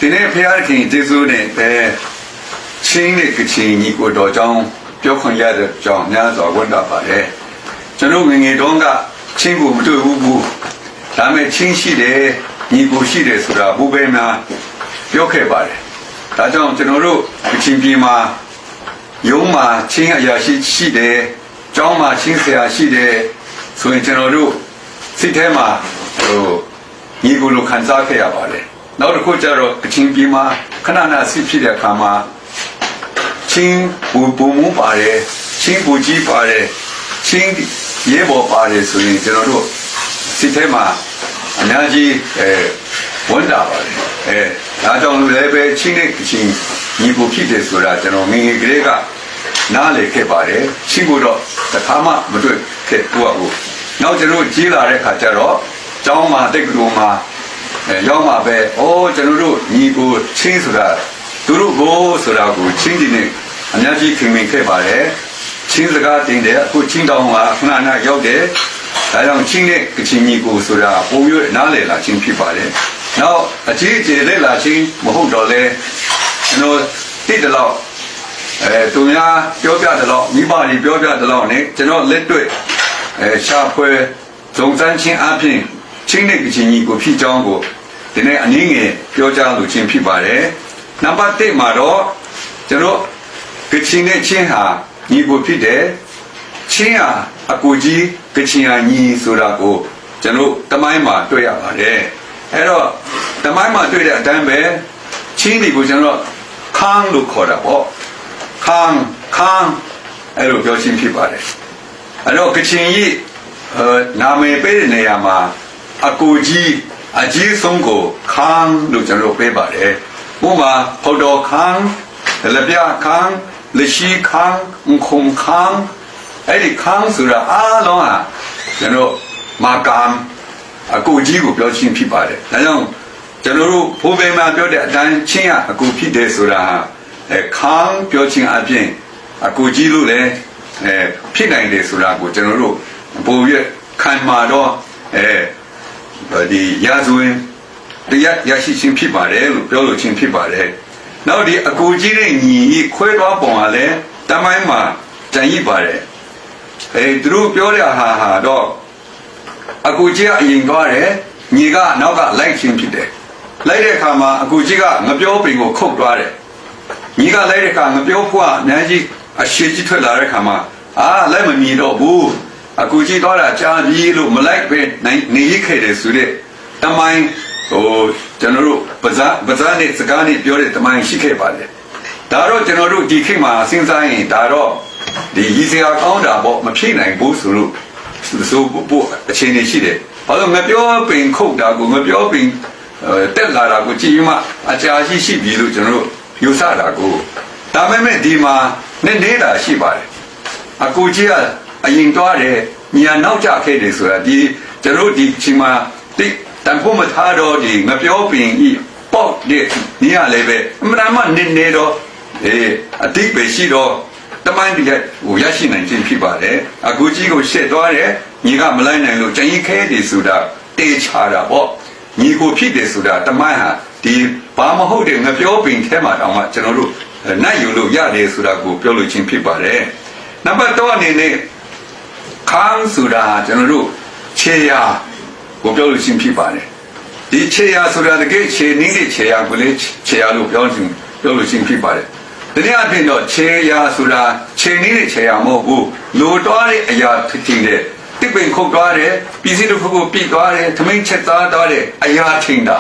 ဒီနေ့ဖခင်ခင်ကျေးဇူးနဲ့ပဲချင်းနဲ့ကချင်ညီကိုတော်ကြောင့်ပြောခွင့်ရတဲ့ကြောင့်များစွာဝတ်တာပါတယ်ကျွန်တော်ငငယ်တုန်းကချင်းကိုမတွေ့ဘူးဒါမဲ့ချင်းရှိတယ်ညီကိုရှိတယ်ဆိုတာဘုပဲများပြောခဲ့ပါတယ်ဒါကြောင့်ကျွန်တော်တို့ကချင်ပြည်မှာရုံးမှာချင်းအရာရှိတယ်ကျောင်းမှာချင်းဆရာရှိတယ်ဆိုရင်ကျွန်တော်တို့စိတ်ထဲမှာညီကိုလိုခံစားခဲ့ရပါတယ်နောက်တစ်ခုကျတော့ကချင်ပြည်မှာခဏနာစစ်ဖြစ်တဲ့အခါမှာချင်းဘူမူပါတယ်ချင်းဘူကြီးပါတယ်ချင်းရဲဘော်ပါတယ်ဆိုရင်ကျွန်တော်တို့စိတ်ထဲမှာအများကြီးဝန်တာပါတယ်ဒါကြောင့်လည်းပဲချင်းနဲ့ကချင်ညီကိုဖြစ်တယ်ဆိုတာကျွန်တော်ငငယ်ကလေးကနားလည်ခဲ့ပါတယ်ချင်းကိုတော့တစ်ခါမှမတွေ့ခဲ့ဘူးနောက်ကျွန်တော်ကြီးလာတဲ့ခါကျတော့ကျောင်းမှာတိတ်ကလေးမှာရောက်မှာပဲကျွန်တော်တို့ညီကိုချင်းဆိုတာသူတို့ကိုဆိုတာကိုချင်းဒီနဲ့အများကြီးခင်မင်ခဲ့ပါတယ်ချင်းစကားတင်တယ်အခုချင်းတောင်ကခဏခဏရောက်တယ်ဒါကြောင့်ချင်းနဲ့ကချင်ညီကိုဆိုတာပုံရနားလည်လာချင်းဖြစ်ပါတယ်နောက်အကြီးအကျယ်လက်လာချင်းမဟုတ်တော့လဲကျွန်တော်တိတလောက်သူများပြောပြတယ်လို့မိဘတွေပြောပြတယ်လို့ ਨੇ ကျွန်တော်လက်တွေ့ရှာဖွေဇုံစမ်းချင်းအပြင်ချင်းနဲ့ကချင်ညီကိုဖြစ်ကြောင်းကိုဒီနေ့အနည်းငယ်ပြောကြားလို့ချင်းဖြစ်ပါတယ်နံပါတ်1မှာတော့ကျွန်တော်ကချင်နဲ့ချင်းဟာညီကိုဖြစ်တယ်ချင်းဟာအကူကြီးကချင်ဟာညီဆိုတာကိုကျွန်တော်တမိုင်းမှာတွေ့ရပါတယ်အဲ့တော့တမိုင်းမှာတွေ့တဲ့အတိုင်းပဲချင်းတွေကိုကျွန်တော်ခန်းလို့ခေါ်တာပေါ့ခန်းအဲ့လိုပြောချင်းဖြစ်ပါတယ်အဲ့တော့ကချင်ကြီးနာမည်ပေးတဲ့နေရာမှာအကူကြီးအကြီးဆုံးကိုခန်းလို့ကျွန်တော်ပေးပါတယ်ဥပမာဖော်တော်ခန်းလက်ပြခန်းလက်ရှိခန်းခုံခန်းအဲ့ဒီခန်းဆိုတာအားလုံးဟာကျွန်တော်မာကံအကူကြီးကိုပြောချင်းဖြစ်ပါတယ်ဒါကြောင့်ကျွန်တော်တို့ဘိုးဘေးမှာပြောတဲ့အတိုင်းချင်းရအကူဖြစ်တယ်ဆိုတာဟာခန်းပြောချင်းအပြင်အကူကြီးလို့လည်းဖြစ်နိုင်တယ်ဆိုတာကိုကျွန်တော်တို့ပုံရခံမှာတော့ဒီရာဇဝင်တရားရရှိခြင်းဖြစ်ပါတယ်လို့ပြောလို့ချင်းဖြစ်ပါတယ်နောက်ဒီအကူကြီးတဲ့ညီခွဲသွားပုံကလည်းတမိုင်းမှာတန်ရည်ပါတယ်သူတို့ပြောတဲ့ဟာတော့အကူကြီးကအရင်သွားတယ်ညီကနောက်ကလိုက်ချင်းဖြစ်တယ်လိုက်တဲ့အခါမှာအကူကြီးကငပြောပင်ကိုခုတ်သွားတယ်ညီကလိုက်တဲ့အခါငပြောဖွားအများကြီးအရှိကြီးထွက်လာတဲ့အခါမှာလိုက်မမြင်တော့ဘူးအကူကြီးသွားတာကြားပြီးလို့မလိုက်ပဲနေရခဲ့တယ်ဆိုတဲ့တမိုင်းကျွန်တော်တို့ပဇာနဲ့စကားနဲ့ပြောတဲ့တမိုင်းရှိခဲ့ပါတယ်ဒါတော့ကျွန်တော်တို့ဒီခေတ်မှာစဉ်းစားရင်ဒါတော့ဒီရည်စရာကောင်းတာပေါ့မဖြစ်နိုင်ဘူးဆိုလို့ပို့အခြေအနေရှိတယ်ဘာလို့မပြောပင်ခုတ်တာကိုမပြောပင်တက်လာတာကိုကြည့်မှအကြာရှိပြီလို့ကျွန်တော်တို့ယူဆတာကိုဒါပေမဲ့ဒီမှာနေတာရှိပါတယ်အကူကြီးကအရင်သွားတယ်ညာနောက်ကျခဲ့တယ်ဆိုတာဒီကျွန်တော်ဒီချိန်မှာတိတန်ဖို့မထားတော့ဒီမပြောပင်ဤပေါ့ဒီနေရလည်းပဲအမှန်မှနေတော့အတိတ်ပဲရှိတော့တမိုင်းတည်းဟိုရရှိနိုင်ခြင်းဖြစ်ပါတယ်အကူကြီးကိုရှက်သွားတယ်ညီကမလိုက်နိုင်လို့ကျန်ရင်ခဲတယ်ဆိုတာတေချာတာပေါ့ညီကိုဖြစ်တယ်ဆိုတာတမိုင်းဟာဒီဘာမဟုတ်တဲ့ငပြောပင်ထဲမှာတောင်မှကျွန်တော်တို့နိုင်ယူလို့ရတယ်ဆိုတာကိုပြောလို့ချင်းဖြစ်ပါတယ်နံပါတ်3အနေနဲ့ခန်းဆိုတာကျွန်တော်တို့ခြေရာကိုပြောလို့ချင်းဖြစ်ပါတယ်ဒီခြေရာဆိုတာတကယ်ခြေနည်းတဲ့ခြေရာကိုလေခြေရာလို့ပြောလို့ချင်းဖြစ်ပါတယ်ဒီနေ့အပြင်တော့ခြေရာဆိုတာခြေနည်းတဲ့ခြေရာမဟုတ်ဘူးလိုတော့တဲ့အရာဖြစ်တဲ့တစ်ပင်ခုတ်သွားတယ်ပြည်စည်းတစ်ခုကိုပြစ်သွားတယ်သမင်းချက်သားသွားတယ်အရာထင်တာ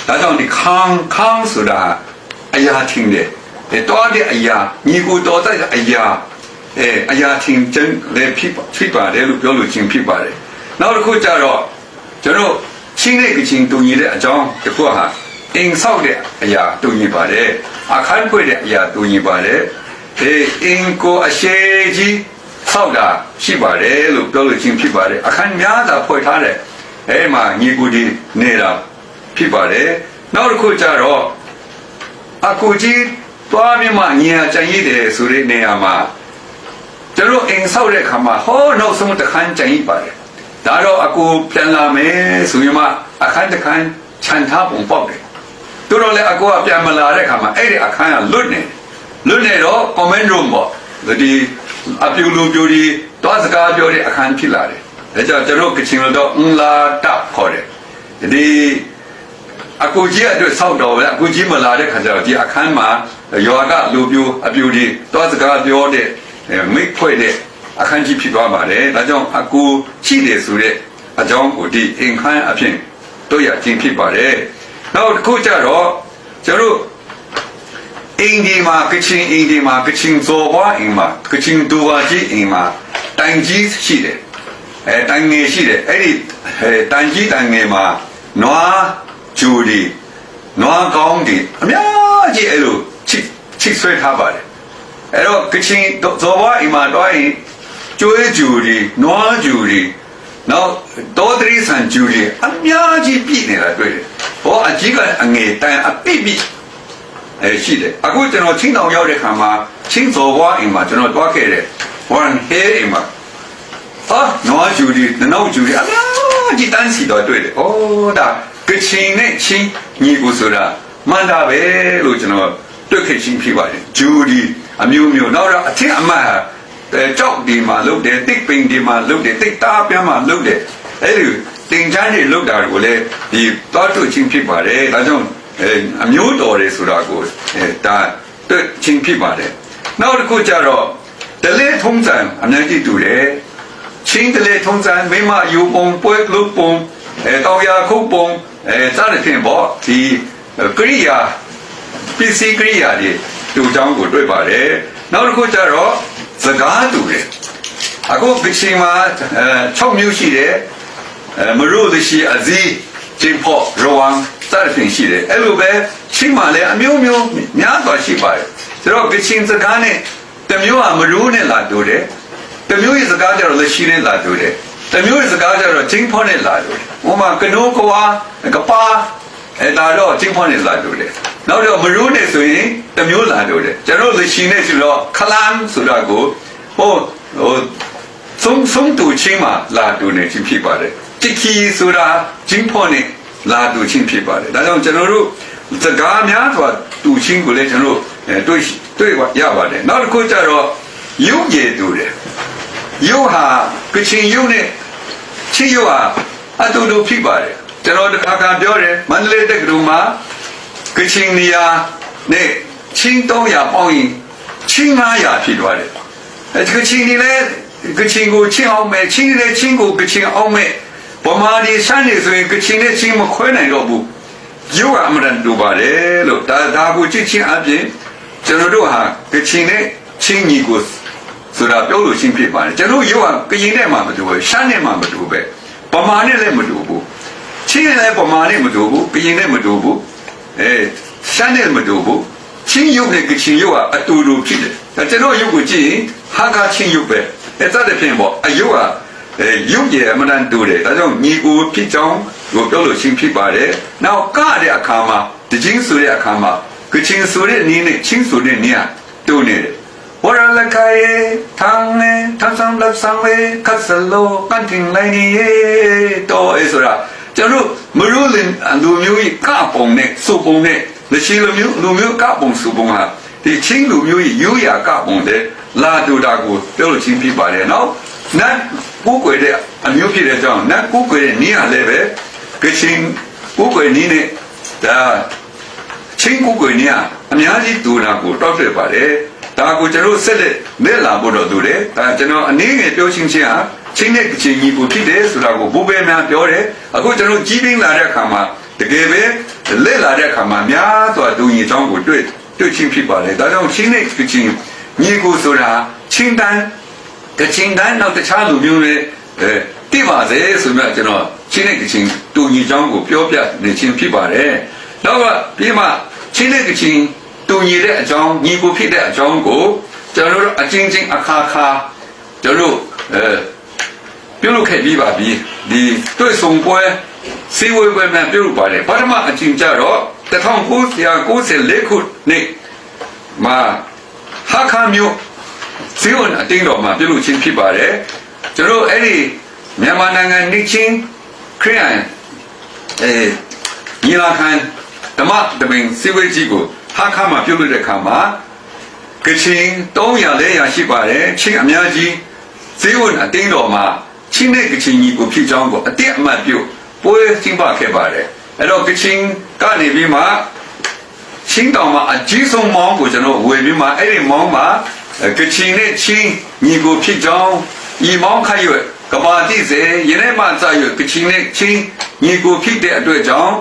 ဒါကြောင့်ဒီခန်းဆိုတာအရာထင်တယ်တော့တဲ့အရာညီကိုတော်တဲ့အရာအရာထင်ခြင်းလည်းဖြစ်ပါတယ်လို့ပြောလို့ချင်းဖြစ်ပါတယ်နောက်တစ်ခုကျတော့ကျွန်တော်ချင်းတဲ့ကချင်းတူညီတဲ့အကြောင်းတစ်ခုဟာအင်းဆောက်တဲ့အရာတူညီပါတယ်အခန်းဖွင့်တဲ့အရာတူညီပါတယ်အင်းကိုအရှိကြီးဆောက်တာရှိပါတယ်လို့ပြောလို့ချင်းဖြစ်ပါတယ်အခန်းများစွာဖွင့်ထားတယ်အဲ့မှာညီကိုဒီနေတာဖြစ်ပါတယ်နောက်တစ်ခုကျတော့အကူကြီးသွားမြမညီအကျန်ရည်တယ်ဆိုတဲ့နေရာမှာကျွန်တော်အင်းဆောက်တဲ့ခါမှာဟောနောက်ဆုံးတစ်ခန်းကျန်ရည်ပါတယ်ဒါတော့အကူပြန်လာမယ်ဆိုရင်မှအခန်းတစ်ခန်းခြံထားပုံပေါက်တယ် သူတို့လည်းအကူကပြန်မလာတဲ့ခါမှာအဲ့ဒီအခန်းကလွတ်နေတော့ comment room ပေါ့ဒီအပြူလူပြူဒီတွားစကားပြောတဲ့အခန်းဖြစ်လာတယ်ဒါကြောင့်ကျွန်တော်ကချင်လို့တော့လာတာခေါ်တယ်ဒီအကူကြီးအတွက်ဆောက်တော်ပဲအကူကြီးမလာတဲ့ခါကျတော့ဒီအခန်းမှာရွာကလူပြူအပြူဒီတွားစကားပြောတဲ့မိတ်ဖွဲ့တဲ့အခန်းကြီးဖြစ်သွားပါတယ်ဒါကြောင့်အကူရှိတယ်ဆိုတဲ့အကြောင်းကိုဒီအင်ခန်းအဖြစ်တို့ရခြင်းဖြစ်ပါတယ်နောက်တစ်ခုကျတော့ကျွန်တော်အင်ဒီမှာကချင်အင်ဒီမှာကချင်ဇော်ဘွားအင်မှာကချင်ဒူဝါကြီးအင်မှာတိုင်ကြီးရှိတယ်တိုင်ငယ်ရှိတယ်အဲ့ဒီတိုင်ကြီးတိုင်ငယ်မှာနွားဂျူဒီနွားကောင်းဒီအများကြီးအဲ့လိုချစ်ဆွဲထားပါတယ်အဲ့တော့ကချင်ဇော်ဘွားအင်မှာတော့ကျွေးဂျူဒီနွားဂျူဒီနောက်တောတရိဆန်ဂျူဒီအများကြီးပြည့်နေတာတွေ့တယ်ဟောအကြီးကအငယ်တိုင်အပြည့်ရှိတယ်အခုကျွန်တော်ချင်းတောင်ရောက်တဲ့ခါမှာချင်းစော်ဘွားအိမ်မှာကျွန်တော်တွားခဲ့တယ်one hair အိမ်မှာနွားဂျူဒီနောက်ဂျူဒီအများကြီးတန်းစီတော့တွေ့တယ်ဩဒါကချင်နဲ့ချင်းညီကိုဆိုတာမှန်တာပဲလို့ကျွန်တော်တွေ့ခဲ့ချင်းဖြစ်ပါတယ်ဂျူဒီအမျိုးမျိုးနောက်တော့အထက်အမတ်ကြောက်ဒီမှာလုတ်တယ်တစ်ပင်ဒီမှာလုတ်တယ်တိတ်သားပြန်မှာလုတ်တယ်အဲ့ဒီတင်ချမ်းတွေလုတ်တာကိုလည်းဒီတောက်ချင်းဖြစ်ပါတယ်ဒါကြောင့်အမျိုးတော်တယ်ဆိုတာကိုဒါတွေ့ချင်းဖြစ်ပါတယ်နောက်တစ်ခုကျတော့ဒလေထုံးစံအများကြီးတူတယ်ချင်းဒလေထုံးစံမိမယူပုံပွဲလုတ်ပုံတောင်ရခုတ်ပုံစသဖြင့်ပေါ့ဒီကရိယာပစ္စည်းကရိယာတွေတူချောင်းကိုတွေ့ပါတယ်နောက်တစ်ခုကျတော့စကားတူတယ်အခုကချင်မှာ6မျိုးရှိတယ်မရိုးသရှိအဇီဂျင်ဖော့ရောဝမ်စသဖြင့်ရှိတယ်အဲ့လိုပဲချင်းမှာလည်းအမျိုးမျိုးများစွာရှိပါတယ်ဆိုတော့ကချင်စကားနဲ့တမျိုးကမရိုးနဲ့လာတူတယ်တမျိုးရဲ့စကားကျတော့လက်ရှိနဲ့လာတူတယ်တမျိုးရဲ့စကားကျတော့ဂျင်ဖော့နဲ့လာတူတယ်ဟိုမှာကနိုးကွာကပါဒါတော့ဂျင်ဖော့နဲ့လာတူတယ်နောက်တော့မရိုးနဲ့ဆိုရင်တမျိုးလာတူတယ်ကျွန်တော်လက်ရှိနဲ့ဆိုတော့ခလန်ဆိုတာကိုဟိုဆုံးတူချင်းမှာလာတူနေချင်းဖြစ်ပါတယ်တခီဆိုတာဂျင်ဖော့နဲ့လာတူချင်းဖြစ်ပါတယ်ဒါကြောင့်ကျွန်တော်တို့စကားများစွာတူချင်းကိုလည်းကျွန်တော်တွေ့ရပါတယ်နောက်တစ်ခုကျတော့ရုပ်ရည်တူတယ်ရုပ်ဟာကချင်ရုပ်နဲ့ချင်းရုပ်ဟာအတူတူဖြစ်ပါတယ်ကျွန်တော်တစ်ခါပြောတယ်မန္တလေးတက္ကသိုလ်မှာကချင်နေရာနဲ့ချင်း300ပေါင်းရင်ချင်း900ဖြစ်သွားတယ်ကချင်နေလဲကချင်ကိုချင်းအောင်မယ်ချင်းနေချင်းကိုကချင်အောင်မယ်ဗမာဒီရှမ်းနေဆိုရင်ကချင်နဲ့ချင်းမခွဲနိုင်တော့ဘူးရုပ်ကအမှန်တူပါတယ်လို့ဒါကိုကြည့်ချင်းအပြင်ကျွန်တော်တို့ဟာကချင်နဲ့ချင်းညီကိုဆိုတာပြောလို့ချင်းဖြစ်ပါတယ်ကျွန်တော်ရုပ်ကကရင်နဲ့မှမတူဘူးရှမ်းနဲ့မှမတူပဲဗမာနဲ့လည်းမတူဘူးချင်းနဲ့လည်းဗမာနဲ့မတူဘူးကရင်နဲ့မတူဘူးရှမ်းနဲ့မတူဘူးချင်းရုပ်နဲ့ကချင်ရုပ်ကအတူတူဖြစ်တယ်ကျွန်တော်ရုပ်ကိုကြည့်ရင်ဟာကချင်းရုပ်ပဲအဲ့ဒါတည်းဖြစ်ပေါ့အယုတ်ကရုပ်ရည်အမှန်တူတယ်ဒါကြောင့်ညီကိုဖြစ်ကြောင်းကိုပြောလို့ချင်းဖြစ်ပါတယ်နောက်ကတဲ့အခါမှာတချင်းဆိုတဲ့အခါမှာကချင်ဆိုတဲ့နည်းနဲ့ချင်းဆိုတဲ့နည်းတူနေတယ်ဝရလခိုင်ထန်းနဲ့ထန်းဆောင်လက်ဆောင်လေးခတ်စလိုကန်တင်လိုက်နေတော့အဲ့ဆိုတာကျွန်တော်မရိုးလင်လူမျိုးကြီးကပုံနဲ့စုပုံနဲ့လက်ရှိလူမျိုးကပုံစုပုံဟာဒီချင်းလူမျိုးကြီးရိုးရာကပုံတဲ့လာတူတာကိုပြောလို့ချင်းဖြစ်ပါတယ်နော်နတ်ကိုယ်ွယ်တဲ့အမျိုးဖြစ်တဲ့ကြောင့်နတ်ကိုယ်ွယ်တဲ့နည်းဟာလည်းပဲကချင်ကိုယ်ွယ်နည်းနဲ့ဒါချင်းကိုယ်ွယ်နည်းဟာအများကြီးတူတာကိုတောက်ပြပါတယ်ဒါကိုကျွန်တော်ဆက်လက်လာဖို့တော့တူတယ်ဒါကျွန်တော်အနေငယ်ပြောချင်းချင်းဟာချင်းနဲ့ကချင်ညီကိုဖြစ်တယ်ဆိုတာကိုဘိုးဘဲများပြောတယ်အခုကျွန်တော်ကြီးပင်းလာတဲ့အခါမှာတကယ်ပဲလက်လာတဲ့အခါမှာများစွာတူညီချောင်းကိုတွေ့ချင်းဖြစ်ပါတယ်ဒါကြောင့်ချင်းနဲ့ကချင်ညီကိုဆိုတာချင်းတန်းကချင်တိုင်းနောက်တခြားလူမျိုးတွေတိပါစေဆိုတော့ကျွန်တော်ချင်းနဲ့ကချင်တူညီချောင်းကိုပြောပြနေချင်းဖြစ်ပါတယ်နောက်ကပြီးမှချင်းနဲ့ကချင်တူညီတဲ့အကြောင်းညီကိုဖြစ်တဲ့အကြောင်းကိုကျွန်တော်တို့အချင်းချင်းအခါခါကျွန်တော်ပြုလုပ်ခဲ့ပြီးပါပြီဒီတွေ့ဆုံပွဲစီဝေပွဲမှာပြုလုပ်ပါတယ်ပထမအချင်းကြတော့1994ခုနှစ်မှာဟာခါမျိုးစီဝန်အတင်းတော်မှာပြုလုပ်ခြင်းဖြစ်ပါတယ်ကျွန်တော်အဲ့ဒီမြန်မာနိုင်ငံနေချင်းခရစ်ယာန်ညီလာခံတ ဓမ္မတပင်စီဝေးကြီးကိုဟာခါမှာပြုတ်လို့တဲ့ခါမှာကချင်300ရှိပါတယ်ချင်းအများကြီးဇေဝအတင်းတော်မှာချင်းနဲ့ကချင်ကြီးကိုဖြစ်ကြောင်းကိုအတိအမှတ်ပြုပွဲကျင်းပခဲ့ပါတယ်အဲ့တော့ကချင်ကနေပြီးမှချင်းတောင်မှာအကြီးဆုံးမောင်းကိုကျွန်တော်ဝယ်ပြီးမှအဲ့ဒီမောင်းမှာကချင်နဲ့ချင်းညီကိုဖြစ်ကြောင်းဤမောင်းခရွက်ကဘာတိစေယနေ့မှစရွက်ကချင်နဲ့ချင်းညီကိုဖြစ်တဲ့အတွက်ကြောင့်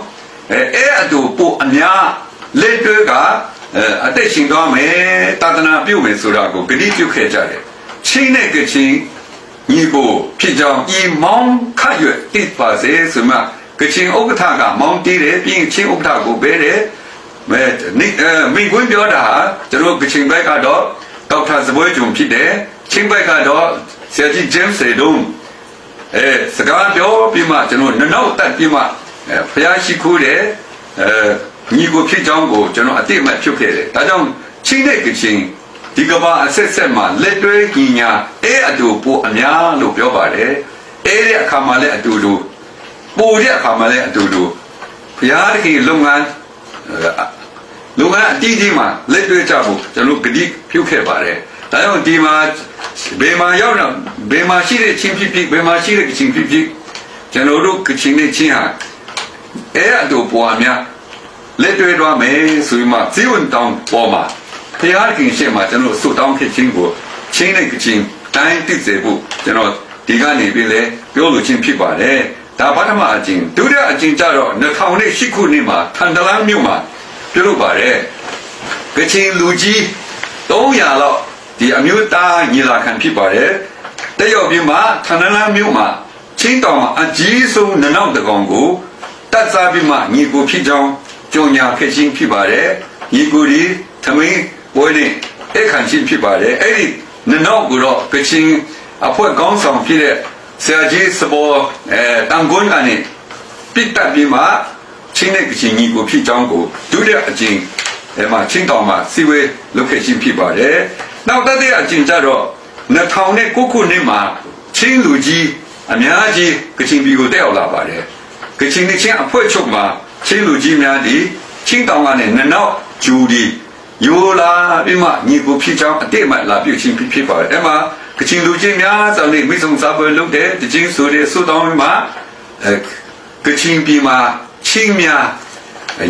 အဲ့အတူပိုအများလက်တွဲကအသက်ရှင်သွားမယ်တာသနာပြုမယ်ဆိုတာကိုဂတိပြုခဲ့ကြတယ်ချင်းနဲ့ကချင်ညီကိုဖြစ်ကြောင်းဤမောင်းခရွက်တိပါစေဆိုမှကချင်ဥက္ကဋ္ဌကမောင်းတီးတယ်ပြီးရင်ချင်းဥက္ကဋ္ဌကိုပဲတယ်မိခွင့်ပြောတာဟာကျွန်တော်ကချင်ဘက်ကတော့ဒေါက်တာစပွဲဂျုံဖြစ်တယ်ချင်းဘက်ကတော့ဆရာကြီးဂျိမ်းစေဒုံစကားပြောပြီးမှကျွန်တော်နောက်တက်ပြီးမှဖျားရှိခိုးတယ်ညီကိုဖြစ်ကြောင်းကိုကျွန်တော်အတိအမှတ်ပြုခဲ့တယ်ဒါကြောင့်ချင်းတဲ့ကချင်ဒီကဘာအဆက်ဆက်မှာလက်တွဲညီညာအတူပိုအများလို့ပြောပါတယ်တဲ့အခါမှာလည်းအတူတူပိုတဲ့အခါမှာလည်းအတူတူဘုရားတခင်လုပ်ငန်းအတီးကြီးမှာလက်တွေ့ကြဖို့ကျွန်တော်ဂတိပြုခဲ့ပါတယ်ဒါကြောင့်ဒီမှာဘယ်မှာရောက်တော့ဘယ်မှာရှိတဲ့ချင်းဖြစ်ဘယ်မှာရှိတဲ့ကချင်ဖြစ်ကျွန်တော်တို့ကချင်နဲ့ချင်းဟာအတူပွားများလက်တွေ့တော့မယ်ဆိုပြီးမှဇီဝန်တောင်းပေါ်မှာဘုရားတခင်ရှေ့မှာကျွန်တော်ဆုတောင်းခဲ့ခြင်းကိုချင်းနဲ့ကချင်တိုင်းသိစေဖို့ကျွန်တော်ဒီကနေပြီးလဲပြောလို့ချင်းဖြစ်ပါတယ်ဒါပထမအကျင့်ဒုတိယအကျင့်ကြတော့2008ခုနှစ်မှာထန်တလန်းမြို့မှာပြုလုပ်ပါတယ်ကချင်လူကြီး300လောက်ဒီအမျိုးသားညီလာခံဖြစ်ပါတယ်တက်ရောက်ပြီးမှထန်တလန်းမြို့မှာချင်းတောင်မှာအကြီးဆုံးနနောက်တကောင်ကိုတတ်စားပြီးမှညီကိုဖြစ်ကြောင်းကြော်ညာခဲ့ခြင်းဖြစ်ပါတယ်ညီကိုဒီသမင်းပွဲနဲ့အခန့်ချင်းဖြစ်ပါတယ်အဲ့ဒီနနောက်ကိုတော့ကချင်အဖွဲ့ကောင်းဆောင်ဖြစ်တဲ့ဆရာကြီးစပေါ်တန်ကွန်းကနေပြစ်တက်ပြီးမှချင်းနဲ့ကချင်ညီကိုဖြစ်ကြောင်းကိုဒုတိယအကျင့်မှာချင်းတောင်မှာစီဝဲလုပ်ခဲ့ခြင်းဖြစ်ပါတယ်နောက်တတိယအကျင့်ကြတော့2009ခုနှစ်မှာချင်းလူကြီးအများကြီးကချင်ပြည်ကိုတက်ရောက်လာပါတယ်ကချင်နဲ့ချင်းအဖွဲ့ချုပ်မှာချင်းလူကြီးများဒီချင်းတောင်ကနေနောက်ဂျူဒီယိုလာပြီးမှညီကိုဖြစ်ကြောင်းအတိအမှတ်လာပြုခြင်းဖြစ်ပါတယ်အဲ့မှာကချင်လူကြီးများစောင့်နေမိဆုံးစားပွဲလုပ်တဲ့တချင်းဆိုတဲ့ဆုတောင်းမှာကချင်ပြည်မှာချင်းများ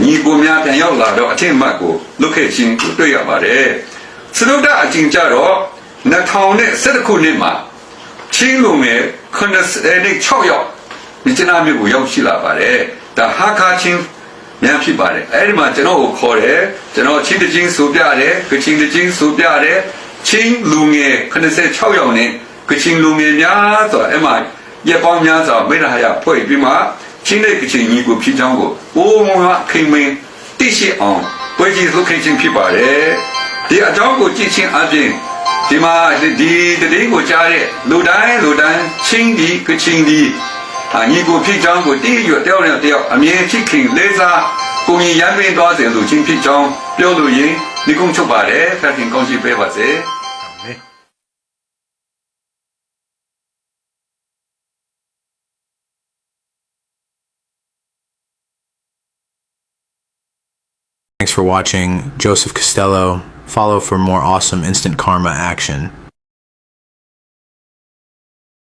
ညီကိုများပြန်ရောက်လာတော့အထင်မှတ်ကိုလုခဲ့ခြင်းကိုတွေ့ရပါတယ်စရုဒ္ဒအကျဉ်းကြတော့2011ခုနှစ်မှာချင်းလူငယ်96ယောက်မြစ်နာမြို့ကိုရောက်ရှိလာပါတယ်ဒါဟာခါချင်းများဖြစ်ပါတယ်အဲ့ဒီမှာကျွန်တော်ကိုခေါ်တယ်ကျွန်တော်ချင်းတချင်းဆိုပြတယ်ကချင်တချင်းဆိုပြတယ်ချင်းလူငယ်96ယောက်နဲ့ကချင်လူငယ်များဆိုအဲ့မှာရပောင်းများစွာမိရဟယဖွဲ့ပြီးမှချင်းတဲ့ကချင်ညီကိုဖြစ်ကြောင်းကိုအိုးမဟာခင်မင်းသိရှိအောင်ပွဲကြီးလုပ်ခဲ့ခြင်းဖြစ်ပါတယ်ဒီအကြောင်းကိုကြည့်ချင်းအပြင်ဒီမှာဒီတတိကိုကြားတဲ့လူတိုင်းချင်းဒီကချင်ဒီညီကိုဖြစ်ကြောင်းကိုတည်ရတယောက်နဲ့တယောက်အမြင်ဖြစ်ခင်လေးစားကိုရင်ရမ်းပင်းသွားစေလို့ချင်းဖြစ်ကြောင်းပြောလို့ရင်ဒီကုန်းချုပ်ပါတယ်ဖခင်ကောင်းချီးပေးပါစေအာမင်Thanks for watching. Joseph Costello. Follow for more awesome instant karma action.